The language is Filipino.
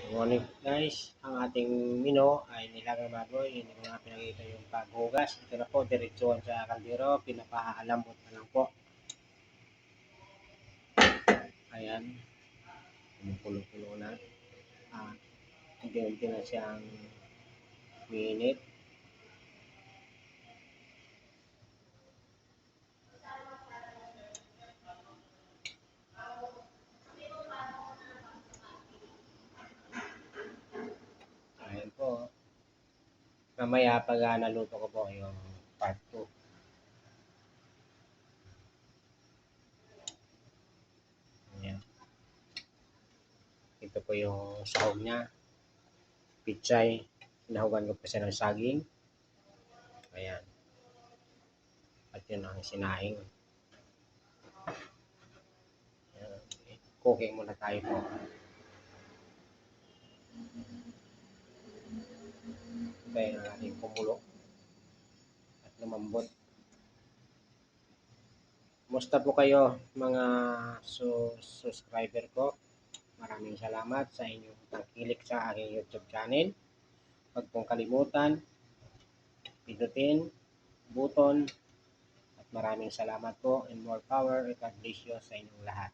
Good morning guys. Ang ating mino ay nilagang baboy. Hindi ko na pinakita yung paghugas. Ito na po, diretsuhan sa kaldero. Pinapaalambot na lang po. Ayan. Kumukulo-kulo na. Unti-unti na siyang minute. Ayan po. Mamaya pag naluto ko po yung part 2. Ayan. Ito po yung sahog niya. Pichay. Nahugan ko pa siya ng saging. Ayan. At yun ang sinaing. Ayan. Cooking muna tayo po. Tayo ng ating kumulo at lumambot. Kumusta po kayo mga subscriber ko? Maraming salamat sa inyong tangkilik sa aking YouTube channel. Huwag pong kalimutan, pindutin, button, at maraming salamat po and more power and God bless you sa inyong lahat.